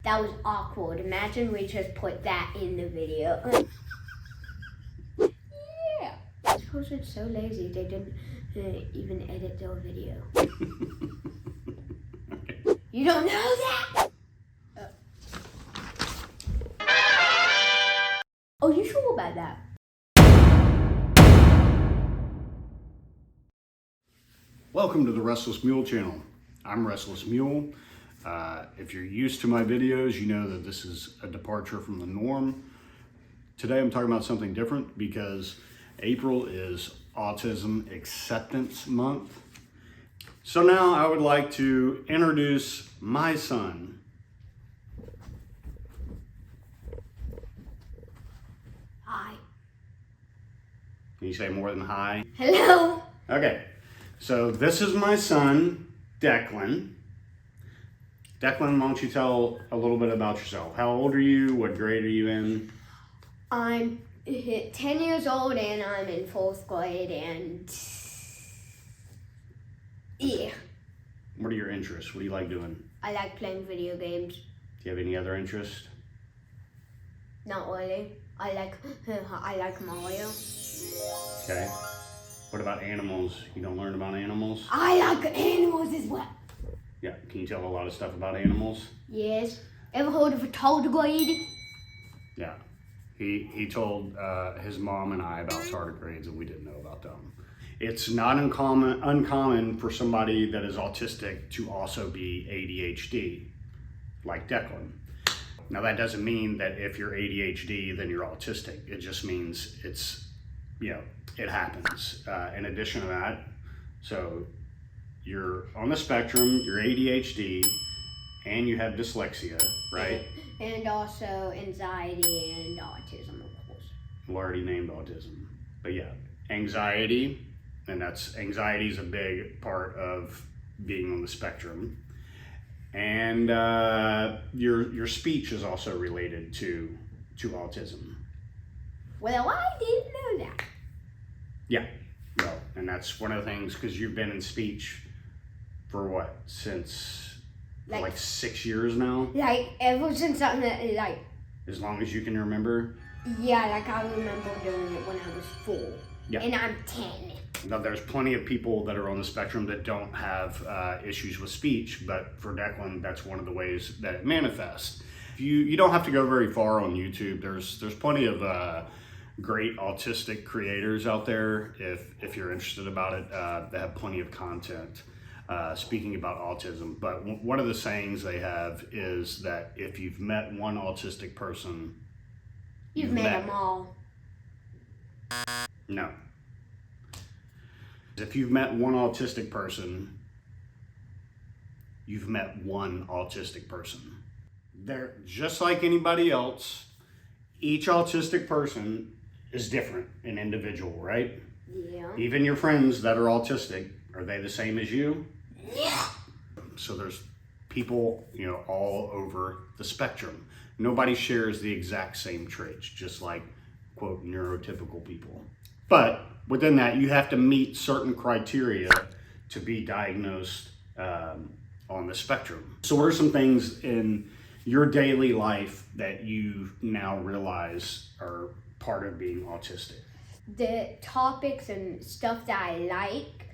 That was awkward. Imagine we just put that in the video. Yeah. This person's so lazy they didn't even edit their video. You don't know that? Oh, you sure about that? Welcome to the Restless Mule channel. I'm Restless Mule. If you're used to my videos, you know that this is a departure from the norm. Today I'm talking about something different because April is Autism Acceptance Month. So now I would like to introduce my son. Hi. Can you say more than hi? Hello. Okay, so this is my son, Declan. Declan, why don't you tell a little bit about yourself? How old are you? What grade are you in? I'm 10 years old and I'm in 4th grade and yeah. What are your interests? What do you like doing? I like playing video games. Do you have any other interests? Not really. I like Mario. Okay. What about animals? You don't learn about animals? I like animals as well. Yeah. Can you tell a lot of stuff about animals? Yes. Ever heard of a tardigrade? Yeah. He told his mom and I about tardigrades and we didn't know about them. It's not uncommon for somebody that is autistic to also be ADHD, like Declan. Now that doesn't mean that if you're ADHD, then you're autistic. It just means it's, it happens. In addition to that, so you're on the spectrum, you're ADHD, and you have dyslexia, right? And also anxiety and autism, of course. We already named autism, but yeah, anxiety, and anxiety is a big part of being on the spectrum. And your speech is also related to autism. Well, I didn't know that. Yeah, well, and that's one of the things, because you've been in speech for what, since like 6 years now? Like ever since As long as you can remember? Yeah, like I remember doing it when I was 4. Yeah. And I'm 10. Now, there's plenty of people that are on the spectrum that don't have issues with speech, but for Declan, that's one of the ways that it manifests. You don't have to go very far on YouTube. There's plenty of great autistic creators out there if you're interested about it. They have plenty of content speaking about autism. But one of the sayings they have is that if you've met one autistic person, You've met them all. No. If you've met one autistic person, you've met one autistic person. They're just like anybody else. Each autistic person is different and individual, right? Yeah. Even your friends that are autistic, are they the same as you? Yeah. So there's people, all over the spectrum. Nobody shares the exact same traits, just like, quote, neurotypical people. But within that, you have to meet certain criteria to be diagnosed on the spectrum. So what are some things in your daily life that you now realize are part of being autistic? The topics and stuff that I like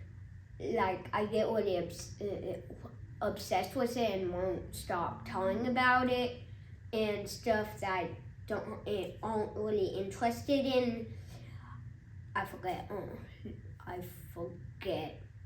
I get really obsessed with it and won't stop talking about it, and stuff that I aren't really interested in, I forget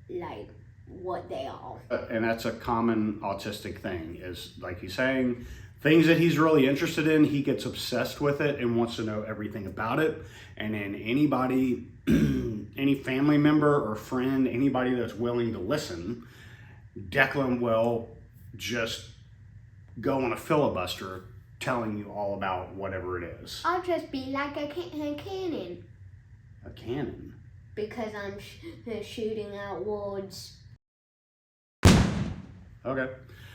like what they are. And that's a common autistic thing, is like he's saying, things that he's really interested in, he gets obsessed with it and wants to know everything about it. And then anybody, any family member or friend, anybody that's willing to listen, Declan will just go on a filibuster telling you all about whatever it is. I'll just be like a cannon. A cannon? Because I'm shooting out words. Okay.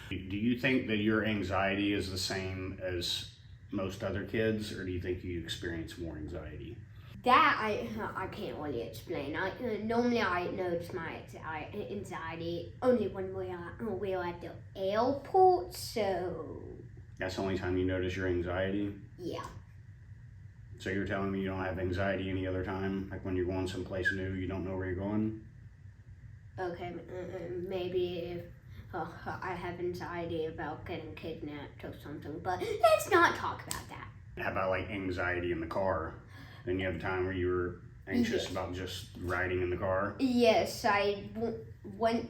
Do you think that your anxiety is the same as most other kids, or do you think you experience more anxiety? That I can't really explain. Normally I notice my anxiety only when we're at the airport. So That's the only time you notice your anxiety? Yeah. So you're telling me you don't have anxiety any other time? Like when you're going someplace new, you don't know where you're going? Okay, maybe if I have anxiety about getting kidnapped or something, but let's not talk about that. How about like anxiety in the car? Then you have a time where you were anxious Yes. about just riding in the car? Yes, went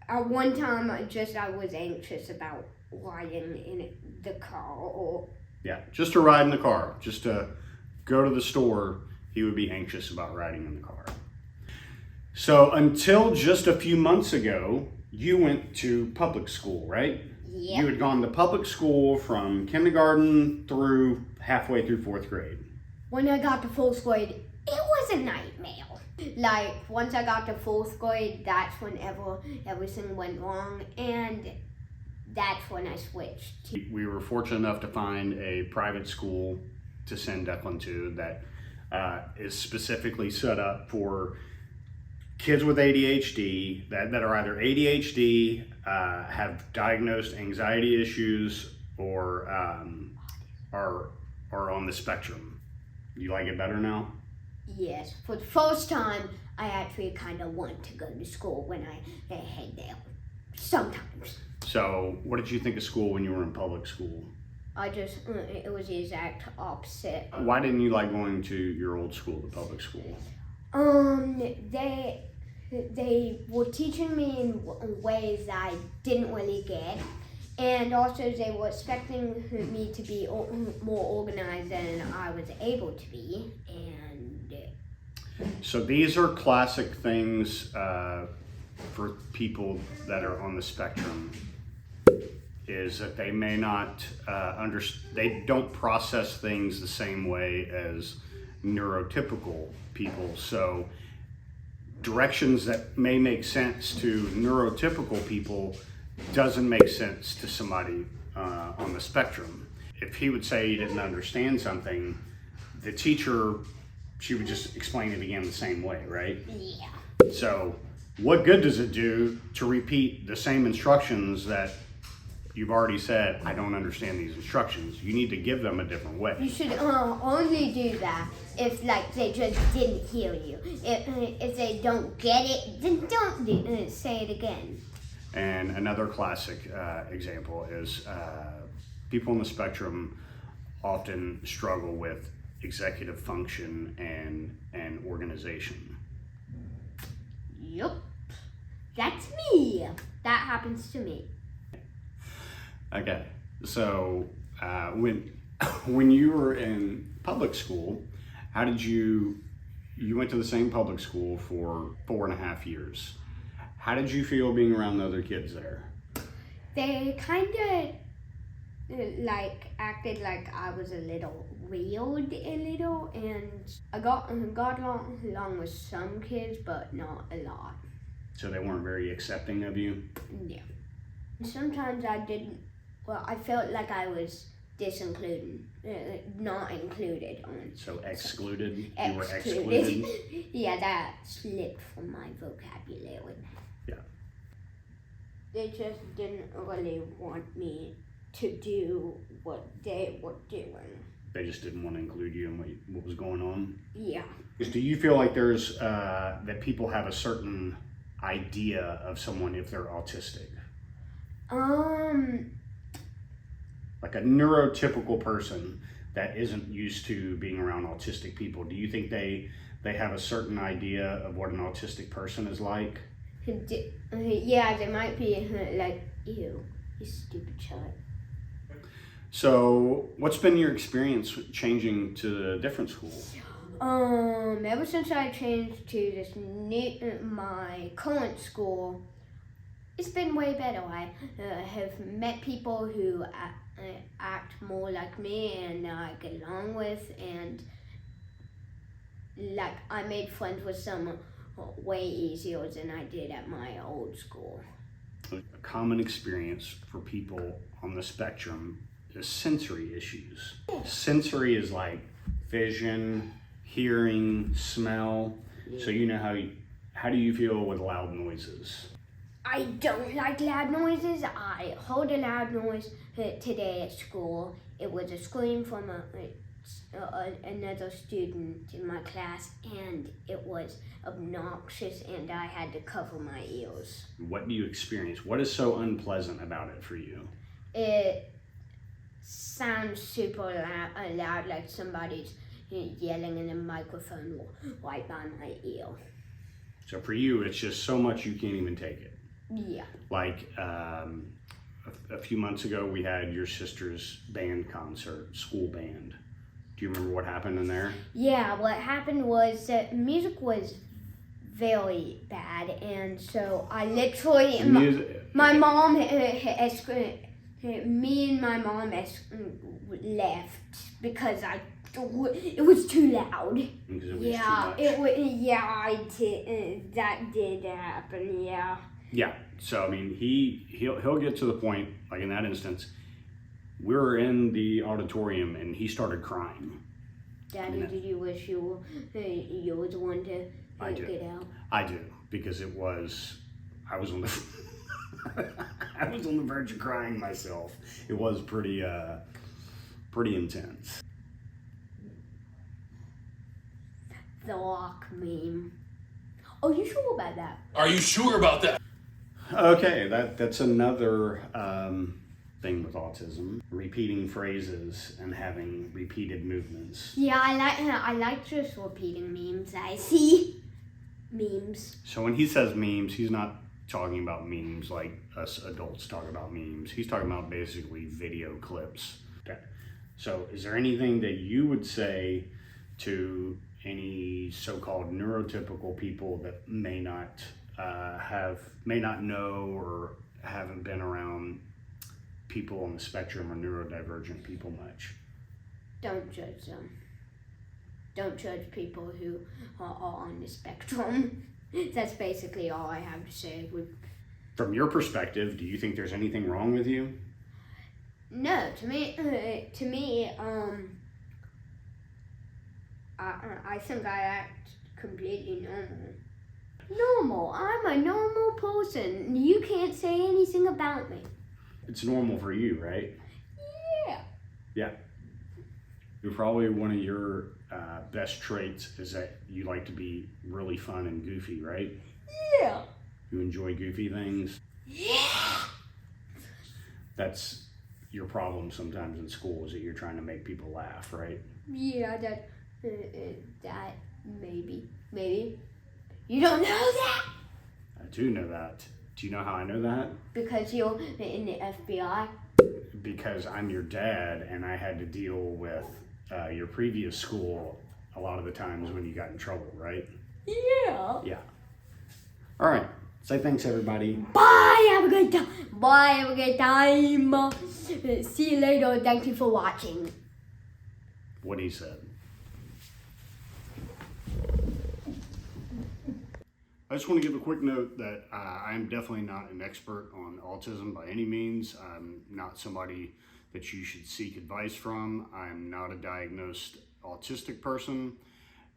at one time. I was anxious about riding in the car, or Yeah, just to ride in the car, just to go to the store, he would be anxious about riding in the car. So until just a few months ago, you went to public school, right? yeah. You had gone to public school from kindergarten through halfway through 4th grade. When I got to 4th grade, it was a nightmare. Like once I got to 4th grade, that's when everything went wrong, and that's when I switched to. We were fortunate enough to find a private school to send Declan to that is specifically set up for kids with ADHD that are either ADHD, have diagnosed anxiety issues, or are on the spectrum. You like it better now? Yes, for the first time, I actually kind of want to go to school when I head there. Sometimes. So, what did you think of school when you were in public school? It was the exact opposite. Why didn't you like going to your old school, the public school? They were teaching me in ways I didn't really get, and also they were expecting me to be more organized than I was able to be, and So these are classic things for people that are on the spectrum, is that they may not they don't process things the same way as neurotypical people. So directions that may make sense to neurotypical people doesn't make sense to somebody on the spectrum. If he would say he didn't understand something, the teacher, she would just explain it again the same way, right? yeah. So what good does it do to repeat the same instructions that you've already said, I don't understand these instructions? You need to give them a different way. You should only do that if they just didn't hear you. If they don't get it, then don't say it again. And another classic example is people on the spectrum often struggle with executive function and organization. Yup, that's me. That happens to me. Okay, so when you were in public school, how did you went to the same public school for 4.5 years? How did you feel being around the other kids there? They kind of acted like I was a little weird, and I got along with some kids, but not a lot. So they weren't very accepting of you? Yeah. Sometimes I didn't. Well, I felt like I was disincluded, not included on. So excluded? You were Excluded. excluded? Yeah, that slipped from my vocabulary. Yeah. They just didn't really want me to do what they were doing. They just didn't want to include you in what was going on? Yeah. Do you feel like there's that people have a certain idea of someone if they're autistic? Like a neurotypical person that isn't used to being around autistic people, do you think they have a certain idea of what an autistic person is like? Yeah, they might be like, ew, you stupid child. So what's been your experience changing to a different school? Ever since I changed to this my current school, it's been way better. I have met people who act more like me and I get along with, and I made friends with some way easier than I did at my old school. A common experience for people on the spectrum is sensory issues. Sensory is like vision, hearing, smell. So you know how do you feel with loud noises? I don't like loud noises. I heard a loud noise today at school. It was a scream from another student in my class, and it was obnoxious, and I had to cover my ears. What do you experience? What is so unpleasant about it for you? It sounds super loud, like somebody's yelling in a microphone right by my ear. So for you, it's just so much you can't even take it. Yeah. Like a few months ago, we had your sister's band concert, school band. Do you remember what happened in there? Yeah, what happened was that music was very bad, and so I literally, my mom, me and my mom left because it was too loud. Because it was Yeah, too much. it was. Yeah, I did. That did happen. Yeah. Yeah. So I mean, he'll get to the point, like in that instance, we were in the auditorium and he started crying. Daddy, did you wish you were the one to get out? I do, because I was on the I was on the verge of crying myself. It was pretty intense. The Rock meme. Are you sure about that? Are you sure about that? Okay, that's another thing with autism: repeating phrases and having repeated movements. Yeah, I like just repeating memes. I see memes. So when he says memes, he's not talking about memes like us adults talk about memes. He's talking about basically video clips. Okay. So is there anything that you would say to any so-called neurotypical people that may not know or haven't been around people on the spectrum or neurodivergent people much? Don't judge them. Don't judge people who are on the spectrum. That's basically all I have to say. From your perspective, do you think there's anything wrong with you? No, to me, I think I act completely normal. Normal. I'm a normal person. You can't say anything about me. It's normal for you, right? Yeah. Yeah. You're probably one of your best traits is that you like to be really fun and goofy, right? Yeah. You enjoy goofy things. Yeah. That's your problem sometimes in school, is that you're trying to make people laugh, right? Yeah, that maybe. You don't know that? I do know that. Do you know how I know that? Because you're in the FBI. Because I'm your dad and I had to deal with your previous school a lot of the times when you got in trouble, right? Yeah. Yeah. All right. Say thanks, everybody. Bye. Have a good time. Bye. Have a good time. See you later. Thank you for watching. What he said. I just want to give a quick note that I'm definitely not an expert on autism by any means. I'm not somebody that you should seek advice from. I'm not a diagnosed autistic person.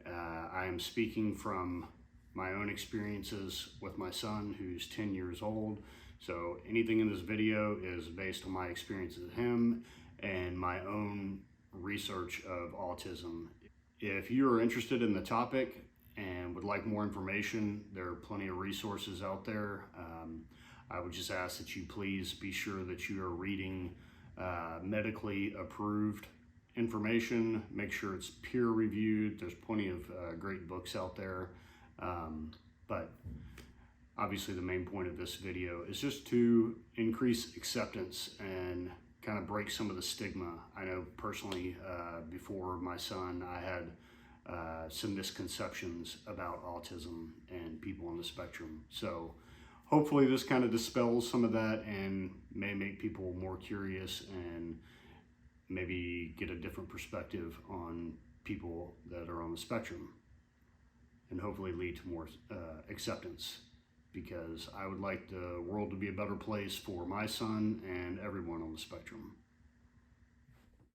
I am speaking from my own experiences with my son, who's 10 years old. So anything in this video is based on my experience with him and my own research of autism. If you are interested in the topic and would like more information, there are plenty of resources out there. I would just ask that you please be sure that you are reading medically approved information. Make sure it's peer reviewed. There's plenty of great books out there. But obviously the main point of this video is just to increase acceptance and kind of break some of the stigma. I know personally, before my son, I had some misconceptions about autism and people on the spectrum. So hopefully this kind of dispels some of that and may make people more curious and maybe get a different perspective on people that are on the spectrum, and hopefully lead to more acceptance, because I would like the world to be a better place for my son and everyone on the spectrum.